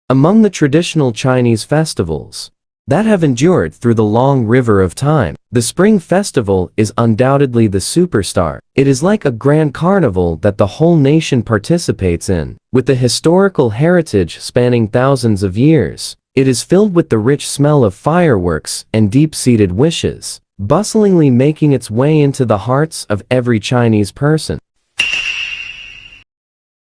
Among the traditional Chinese festivals that have endured through the long river of time, the Spring Festival is undoubtedly the superstar. It is like a grand carnival that the whole nation participates in. With the historical heritage spanning thousands of years, it is filled with the rich smell of fireworks and deep-seated wishes, bustlingly making its way into the hearts of every Chinese person.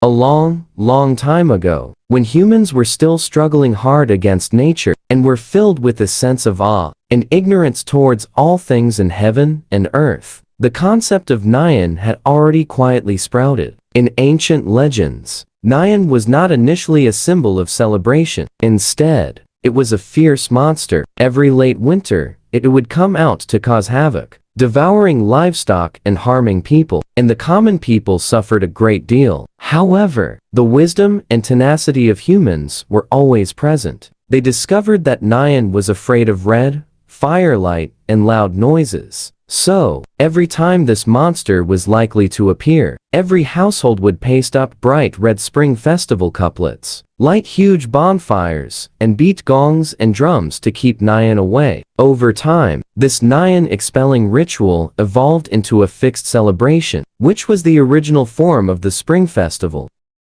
A long, long time ago, when humans were still struggling hard against nature and were filled with a sense of awe and ignorance towards all things in heaven and earth, the concept of Nian had already quietly sprouted. In ancient legends, Nian was not initially a symbol of celebration. Instead, it was a fierce monster. Every late winter, it would come out to cause havoc, devouring livestock and harming people, and the common people suffered a great deal. However, the wisdom and tenacity of humans were always present. They discovered that Nian was afraid of red, firelight, and loud noises. So, every time this monster was likely to appear, every household would paste up bright red Spring Festival couplets, light huge bonfires, and beat gongs and drums to keep Nian away. Over time, this Nian expelling ritual evolved into a fixed celebration, which was the original form of the Spring Festival.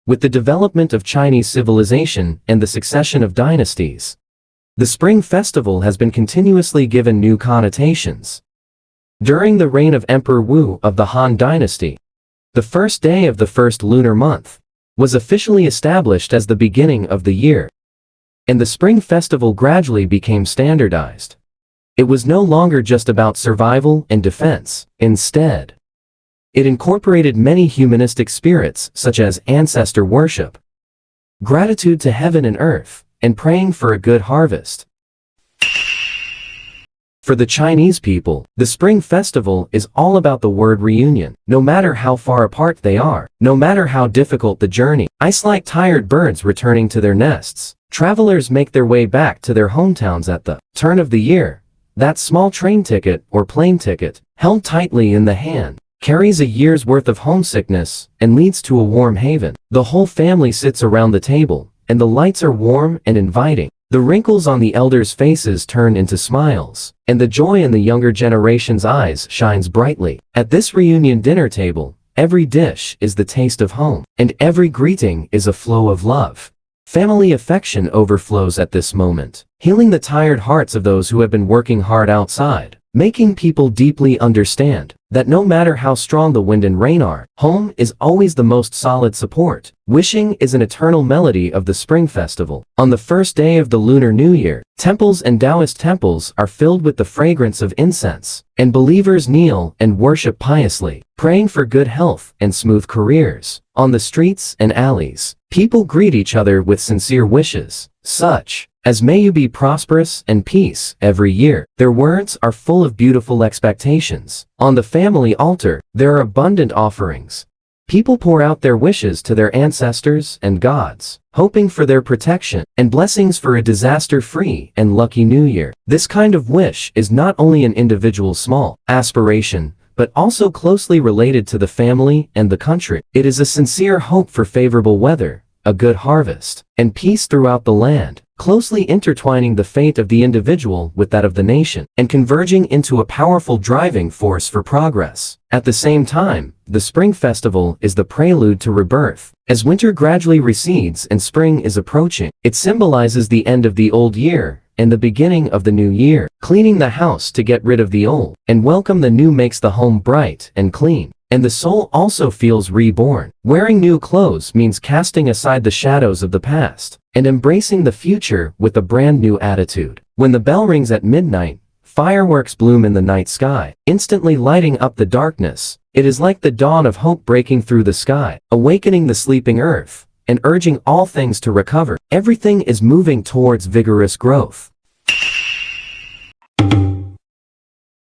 With the development of Chinese civilization and the succession of dynasties, the Spring Festival has been continuously given new connotations. During the reign of Emperor Wu of the Han Dynasty, the first day of the first lunar month was officially established as the beginning of the year, and the Spring Festival gradually became standardized. It was no longer just about survival and defense. Instead, it incorporated many humanistic spirits such as ancestor worship, gratitude to heaven and earth, and praying for a good harvest. For the Chinese people, the Spring Festival is all about the word reunion. No matter how far apart they are, no matter how difficult the journey, ice like tired birds returning to their nests, travelers make their way back to their hometowns at the turn of the year. That small train ticket or plane ticket, held tightly in the hand, carries a year's worth of homesickness and leads to a warm haven. The whole family sits around the table, and the lights are warm and inviting. The wrinkles on the elders' faces turn into smiles, and the joy in the younger generation's eyes shines brightly. At this reunion dinner table, every dish is the taste of home, and every greeting is a flow of love. Family affection overflows at this moment, healing the tired hearts of those who have been working hard outside, making people deeply understand that no matter how strong the wind and rain are, home is always the most solid support. Wishing is an eternal melody of the Spring Festival. On the first day of the Lunar New Year, temples and Taoist temples are filled with the fragrance of incense, and believers kneel and worship piously, praying for good health and smooth careers. On the streets and alleys, people greet each other with sincere wishes, such as "May you be prosperous and peace every year." Their words are full of beautiful expectations. On the family altar, there are abundant offerings. People pour out their wishes to their ancestors and gods, hoping for their protection and blessings for a disaster-free and lucky new year. This kind of wish is not only an individual's small aspiration, but also closely related to the family and the country. It is a sincere hope for favorable weather, a good harvest, and peace throughout the land, closely intertwining the fate of the individual with that of the nation, and converging into a powerful driving force for progress. At the same time, the Spring Festival is the prelude to rebirth. As winter gradually recedes and spring is approaching, it symbolizes the end of the old year and the beginning of the new year. Cleaning the house to get rid of the old and welcome the new makes the home bright and clean, and the soul also feels reborn. Wearing new clothes means casting aside the shadows of the past and embracing the future with a brand new attitude. When the bell rings at midnight, fireworks bloom in the night sky, instantly lighting up the darkness. It is like the dawn of hope breaking through the sky, awakening the sleeping earth and urging all things to recover. Everything is moving towards vigorous growth.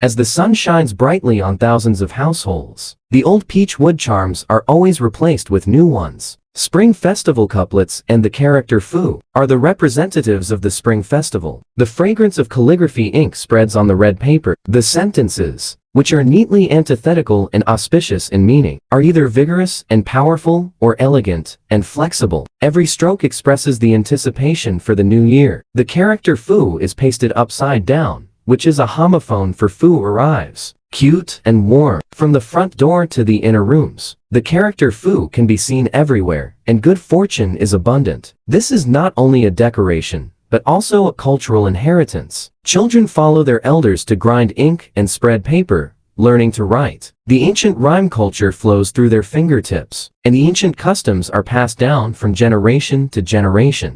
As the sun shines brightly on thousands of households, the old peach wood charms are always replaced with new ones. Spring Festival couplets and the character Fu are the representatives of the Spring Festival. The fragrance of calligraphy ink spreads on the red paper. The sentences, which are neatly antithetical and auspicious in meaning, are either vigorous and powerful or elegant and flexible. Every stroke expresses the anticipation for the new year. The character Fu is pasted upside down, which is a homophone for Fu arrives, cute and warm. From the front door to the inner rooms, the character Fu can be seen everywhere, and good fortune is abundant. This is not only a decoration, but also a cultural inheritance. Children follow their elders to grind ink and spread paper, learning to write. The ancient rhyme culture flows through their fingertips, and the ancient customs are passed down from generation to generation.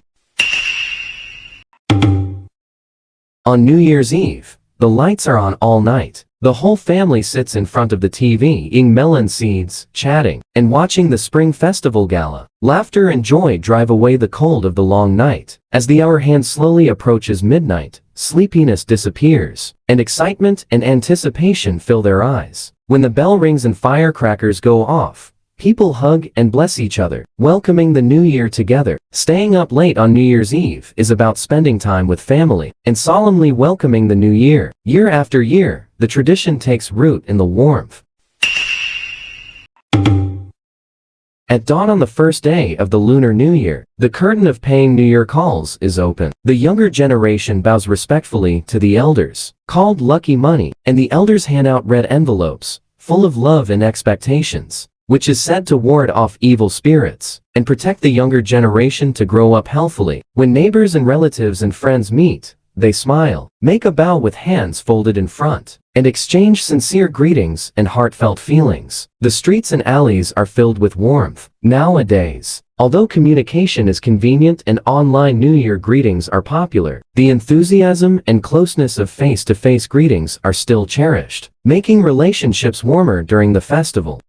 On New Year's Eve, the lights are on all night. The whole family sits in front of the TV eating melon seeds, chatting, and watching the Spring Festival gala. Laughter and joy drive away the cold of the long night. As the hour hand slowly approaches midnight, sleepiness disappears, and excitement and anticipation fill their eyes. When the bell rings and firecrackers go off, people hug and bless each other, welcoming the new year together. Staying up late on New Year's Eve is about spending time with family and solemnly welcoming the new year. Year after year, the tradition takes root in the warmth. At dawn on the first day of the Lunar New Year, the curtain of paying New Year calls is open. The younger generation bows respectfully to the elders, called lucky money, and the elders hand out red envelopes, full of love and expectations, which is said to ward off evil spirits and protect the younger generation to grow up healthily. When neighbors and relatives and friends meet, they smile, make a bow with hands folded in front, and exchange sincere greetings and heartfelt feelings. The streets and alleys are filled with warmth. Nowadays, although communication is convenient and online New Year greetings are popular, the enthusiasm and closeness of face-to-face greetings are still cherished, making relationships warmer during the festival.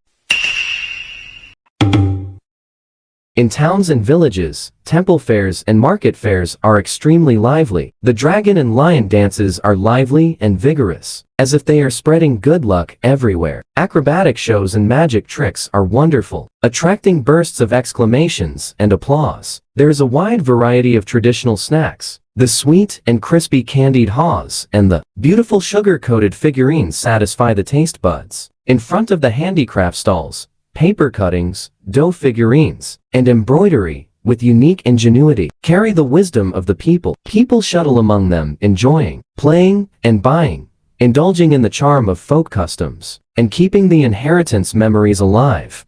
In towns and villages, temple fairs and market fairs are extremely lively. The dragon and lion dances are lively and vigorous, as if they are spreading good luck everywhere. Acrobatic shows and magic tricks are wonderful, attracting bursts of exclamations and applause. There is a wide variety of traditional snacks. The sweet and crispy candied haws and the beautiful sugar-coated figurines satisfy the taste buds. In front of the handicraft stalls, paper cuttings, dough figurines, and embroidery, with unique ingenuity, carry the wisdom of the people. People shuttle among them, enjoying, playing, and buying, indulging in the charm of folk customs, and keeping the inheritance memories alive.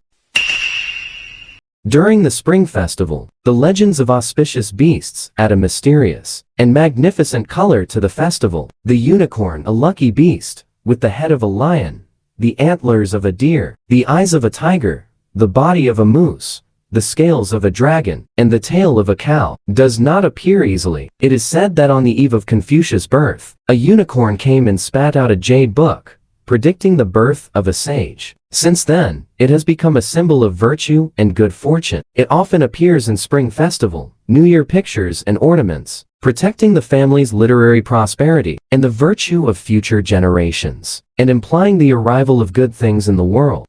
During the Spring Festival, the legends of auspicious beasts add a mysterious and magnificent color to the festival. The unicorn, a lucky beast, with the head of a lion, the antlers of a deer, the eyes of a tiger, the body of a moose, the scales of a dragon, and the tail of a cow, does not appear easily. It is said that on the eve of Confucius' birth, a unicorn came and spat out a jade book, predicting the birth of a sage. Since then, it has become a symbol of virtue and good fortune. It often appears in Spring Festival, New Year pictures and ornaments, protecting the family's literary prosperity and the virtue of future generations, and implying the arrival of good things in the world.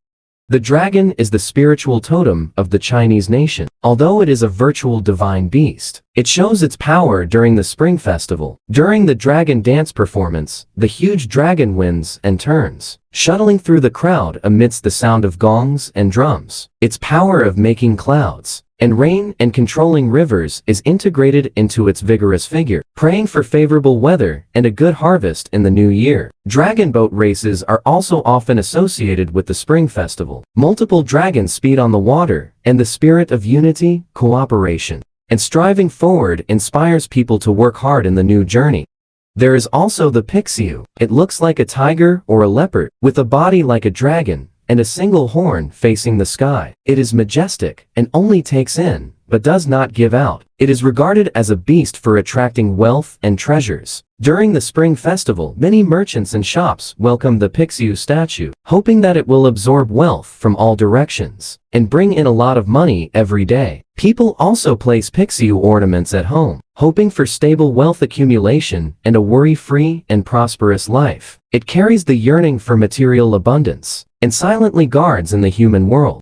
The dragon is the spiritual totem of the Chinese nation. Although it is a virtual divine beast, it shows its power during the Spring Festival. During the dragon dance performance, the huge dragon winds and turns, shuttling through the crowd amidst the sound of gongs and drums. Its power of making clouds and rain and controlling rivers is integrated into its vigorous figure, praying for favorable weather and a good harvest in the new year. Dragon boat races are also often associated with the Spring Festival. Multiple dragons speed on the water, and the spirit of unity, cooperation, and striving forward inspires people to work hard in the new journey. There is also the pixiu. It looks like a tiger or a leopard, with a body like a dragon, and a single horn facing the sky. It is majestic, and only takes in, but does not give out. It is regarded as a beast for attracting wealth and treasures. During the Spring Festival, many merchants and shops welcome the Pixiu statue, hoping that it will absorb wealth from all directions and bring in a lot of money every day. People also place Pixiu ornaments at home, hoping for stable wealth accumulation and a worry-free and prosperous life. It carries the yearning for material abundance and silently guards in the human world.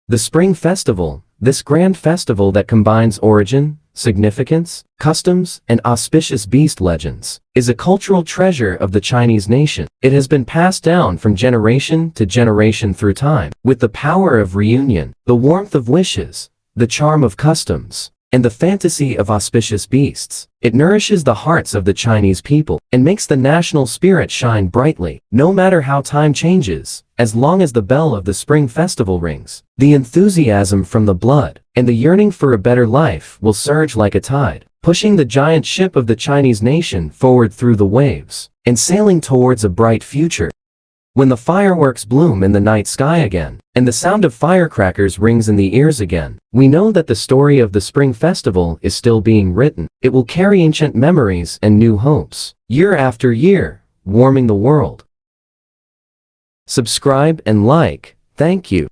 The Spring Festival, this grand festival that combines origin, significance, customs, and auspicious beast legends, is a cultural treasure of the Chinese nation. It has been passed down from generation to generation through time, with the power of reunion, the warmth of wishes, the charm of customs, and the fantasy of auspicious beasts. It nourishes the hearts of the Chinese people and makes the national spirit shine brightly, no matter how time changes, as long as the bell of the Spring Festival rings. The enthusiasm from the blood and the yearning for a better life will surge like a tide, pushing the giant ship of the Chinese nation forward through the waves and sailing towards a bright future. When the fireworks bloom in the night sky again, and the sound of firecrackers rings in the ears again, we know that the story of the Spring Festival is still being written. It will carry ancient memories and new hopes, year after year, warming the world. Subscribe and like. Thank you.